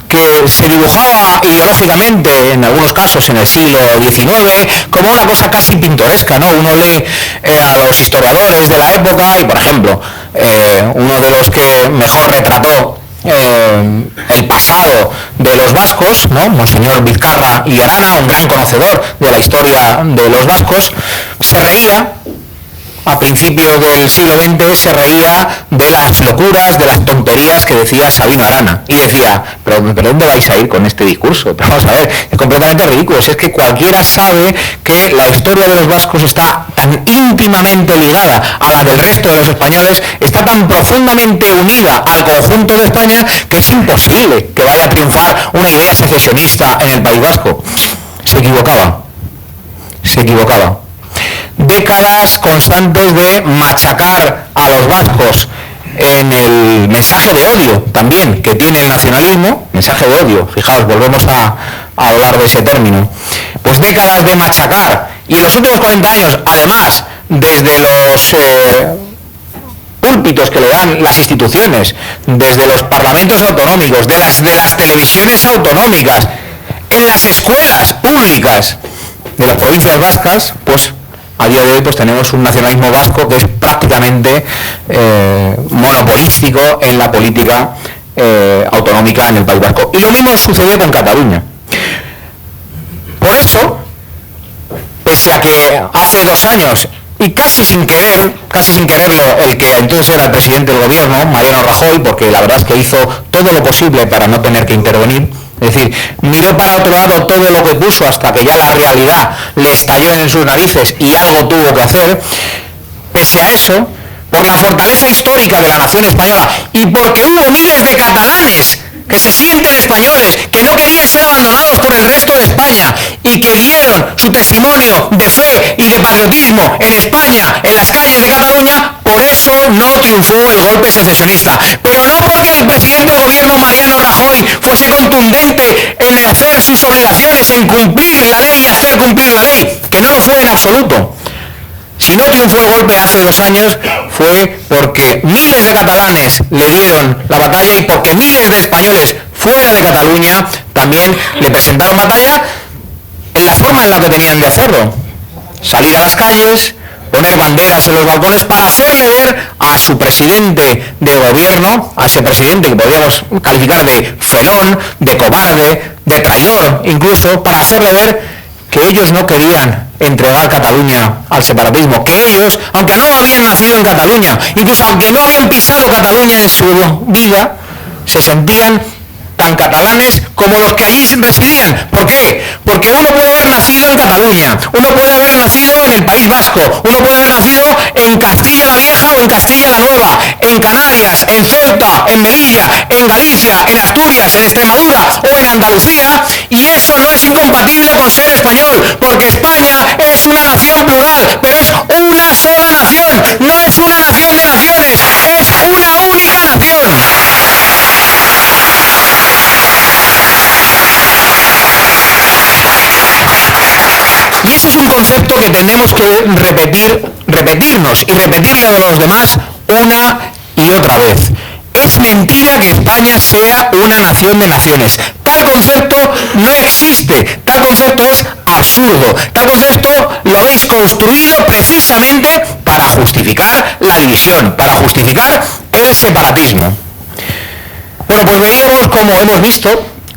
que se dibujaba ideológicamente en algunos casos en el siglo XIX como una cosa casi pintoresca, ¿no? Uno lee a los historiadores de la época y, por ejemplo, uno de los que mejor retrató el pasado de los vascos, ¿no? Monseñor Vizcarra y Arana, un gran conocedor de la historia de los vascos, se reía a principios del siglo XX, se reía de las locuras, de las tonterías que decía Sabino Arana. Y decía, pero ¿dónde vais a ir con este discurso? Pero vamos a ver, es completamente ridículo. Es que cualquiera sabe que la historia de los vascos está tan íntimamente ligada a la del resto de los españoles, está tan profundamente unida al conjunto de España, que es imposible que vaya a triunfar una idea secesionista en el País Vasco. Se equivocaba. Décadas constantes de machacar a los vascos en el mensaje de odio también que tiene el nacionalismo, mensaje de odio, fijaos, volvemos a hablar de ese término, pues décadas de machacar, y en los últimos 40 años, además, desde los púlpitos que le dan las instituciones, desde los parlamentos autonómicos, de las televisiones autonómicas, en las escuelas públicas de las provincias vascas, pues a día de hoy pues tenemos un nacionalismo vasco que es prácticamente monopolístico en la política autonómica en el País Vasco. Y lo mismo sucede con Cataluña. Por eso, pese a que hace 2 años, y casi sin quererlo, el que entonces era el presidente del gobierno, Mariano Rajoy, porque la verdad es que hizo todo lo posible para no tener que intervenir, es decir, miró para otro lado todo lo que puso hasta que ya la realidad le estalló en sus narices y algo tuvo que hacer. Pese a eso, por la fortaleza histórica de la nación española y porque hubo miles de catalanes que se sienten españoles, que no querían ser abandonados por el resto de España y que dieron su testimonio de fe y de patriotismo en España, en las calles de Cataluña, por eso no triunfó el golpe secesionista. Pero no porque el presidente del gobierno, Mariano Rajoy, fuese contundente en hacer sus obligaciones, en cumplir la ley y hacer cumplir la ley, que no lo fue en absoluto. Si no triunfó el golpe hace 2 años fue porque miles de catalanes le dieron la batalla y porque miles de españoles fuera de Cataluña también le presentaron batalla en la forma en la que tenían de hacerlo. Salir a las calles, poner banderas en los balcones para hacerle ver a su presidente de gobierno, a ese presidente que podríamos calificar de felón, de cobarde, de traidor incluso, para hacerle ver que ellos no querían entregar Cataluña al separatismo, que ellos, aunque no habían nacido en Cataluña, incluso aunque no habían pisado Cataluña en su vida, se sentían tan catalanes como los que allí residían. ¿Por qué? Porque uno puede haber nacido en Cataluña, uno puede haber nacido en el País Vasco, uno puede haber nacido en Castilla la Vieja o en Castilla la Nueva, en Canarias, en Ceuta, en Melilla, en Galicia, en Asturias, en Extremadura o en Andalucía, y eso no es incompatible con ser español, porque España es una nación plural, pero es una sola nación, no es una nación de naciones, es una única nación. Y ese es un concepto que tenemos que repetirnos y repetirle a los demás una y otra vez. Es mentira que España sea una nación de naciones. Tal concepto no existe, tal concepto es absurdo, tal concepto lo habéis construido precisamente para justificar la división, para justificar el separatismo. Bueno, pues veíamos, como hemos visto,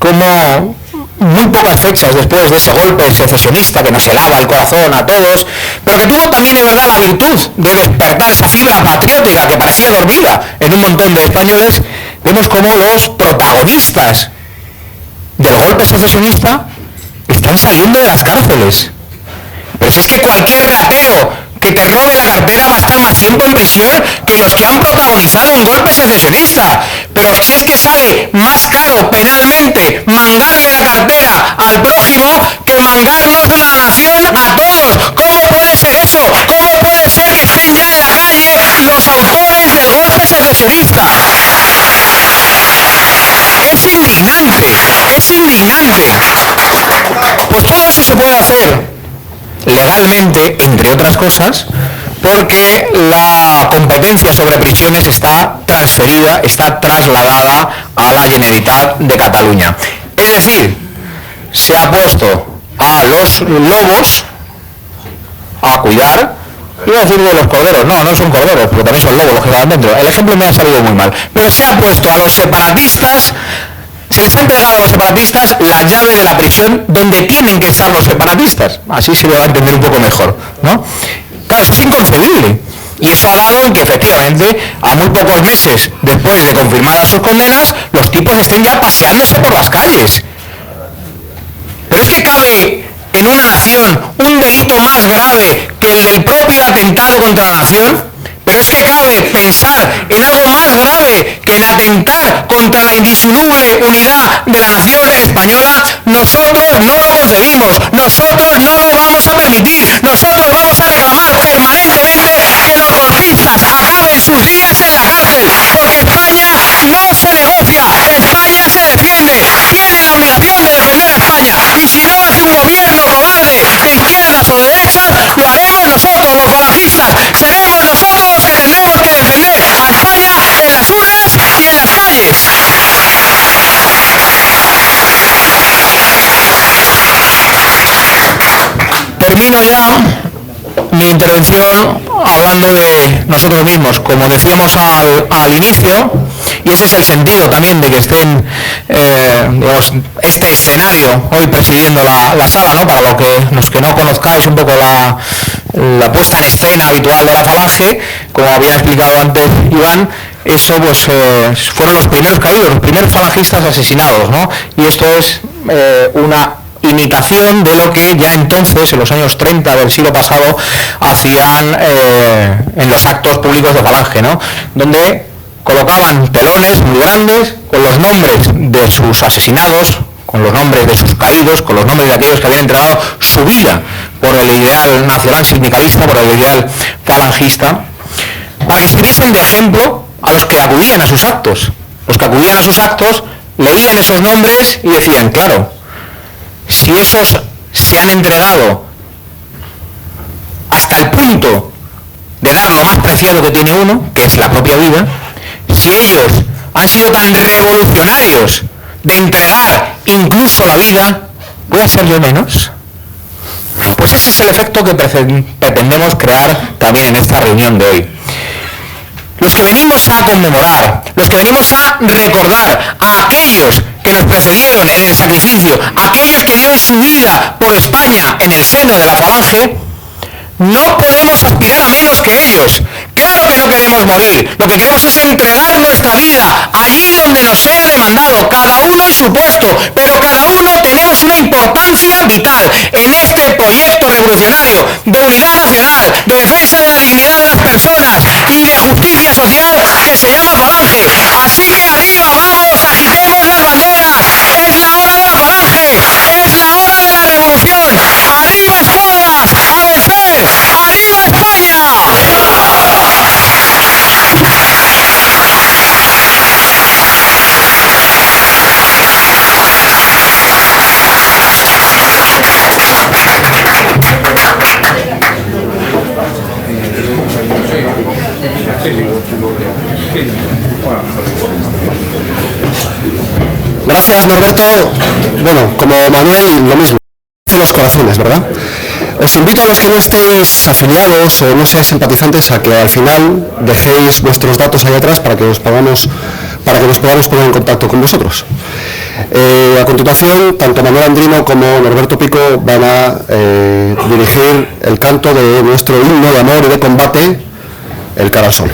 como muy pocas fechas después de ese golpe secesionista que nos helaba el corazón a todos, pero que tuvo también, es verdad, la virtud de despertar esa fibra patriótica que parecía dormida en un montón de españoles, vemos como los protagonistas del golpe secesionista están saliendo de las cárceles. Pero si es que cualquier ratero que te robe la cartera va a estar más tiempo en prisión que los que han protagonizado un golpe secesionista. Pero si es que sale más caro penalmente mangarle la cartera al prójimo que mangarnos la nación a todos. ¿Cómo puede ser eso? ¿Cómo puede ser que estén ya en la calle los autores del golpe secesionista? Es indignante, es indignante. Pues todo eso se puede hacer legalmente, entre otras cosas, porque la competencia sobre prisiones está transferida, está trasladada a la Generalitat de Cataluña. Es decir, se ha puesto a los lobos a cuidar, iba a decir de los corderos, no son corderos, porque también son lobos los que estaban dentro. El ejemplo me ha salido muy mal, pero se ha puesto a los separatistas. Se les ha entregado a los separatistas la llave de la prisión donde tienen que estar los separatistas. Así se le va a entender un poco mejor, ¿no? Claro, eso es inconcebible. Y eso ha dado en que efectivamente, a muy pocos meses después de confirmadas sus condenas, los tipos estén ya paseándose por las calles. Pero es que cabe en una nación un delito más grave que el del propio atentado contra la nación. Pero es que cabe pensar en algo más grave que en atentar contra la indisoluble unidad de la nación española. Nosotros no lo concebimos, nosotros no lo vamos a permitir, nosotros vamos a reclamar permanentemente que los golpistas acaben sus días en la cárcel, porque España no se negocia, España se defiende, tiene la obligación de defender a España, y si no lo hace un gobierno cobarde de izquierdas o de derechas, lo haremos nosotros, los falangistas, seremos nosotros los que tendremos que defender a España en las urnas y en las calles. Termino ya mi intervención hablando de nosotros mismos, como decíamos al inicio, y ese es el sentido también de que estén digamos, este escenario hoy presidiendo la sala, ¿no? Para los que no conozcáis un poco la puesta en escena habitual de la Falange, como había explicado antes Iván, eso pues fueron los primeros caídos, los primeros falangistas asesinados, ¿no? Y esto es una imitación de lo que ya entonces, en los años 30 del siglo pasado, hacían en los actos públicos de Falange, ¿no? Donde colocaban telones muy grandes con los nombres de sus asesinados, con los nombres de sus caídos, con los nombres de aquellos que habían entregado su vida por el ideal nacional sindicalista, por el ideal falangista, para que sirviesen de ejemplo a los que acudían a sus actos. Los que acudían a sus actos leían esos nombres y decían, claro, si esos se han entregado hasta el punto de dar lo más preciado que tiene uno, que es la propia vida, si ellos han sido tan revolucionarios de entregar incluso la vida, ¿voy a ser yo menos? Pues ese es el efecto que pretendemos crear también en esta reunión de hoy. Los que venimos a conmemorar, los que venimos a recordar a aquellos que nos precedieron en el sacrificio, aquellos que dieron su vida por España en el seno de la Falange, no podemos aspirar a menos que ellos. Claro que no queremos morir, lo que queremos es entregar nuestra vida allí donde nos sea demandado, cada uno en su puesto, pero cada uno tenemos una importancia vital en este proyecto revolucionario de unidad nacional, de defensa de la dignidad de las personas y de justicia social que se llama Falange. Así que arriba, vamos, agitemos las banderas, es la hora de la Falange, es la hora de la revolución, arriba escuadras, a vencer, arriba España. Gracias, Norberto. Bueno, como Manuel, lo mismo. Los corazones, ¿verdad? Os invito a los que no estéis afiliados o no seáis simpatizantes a que al final dejéis vuestros datos ahí atrás para que nos podamos poner en contacto con vosotros. A continuación, tanto Manuel Andrino como Norberto Pico van a dirigir el canto de nuestro himno de amor y de combate, el Cara al Sol.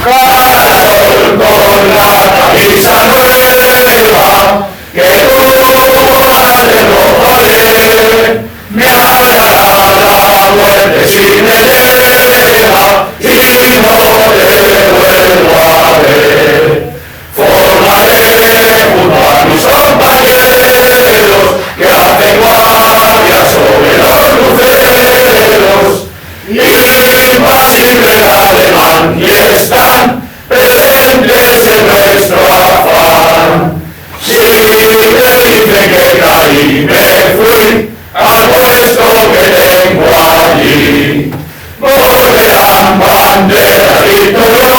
Corazón con la camisa nueva, que tú has de joder, me hallará la muerte si me deja y no te vuelvo a ver. Formaré junto a mis compañeros que hacen guardia sobre los luceros, impasible el alemán, y están presentes en nuestro afán. Si me dicen que caí, me fui al puesto que tengo allí. Volverán banderas victoriosas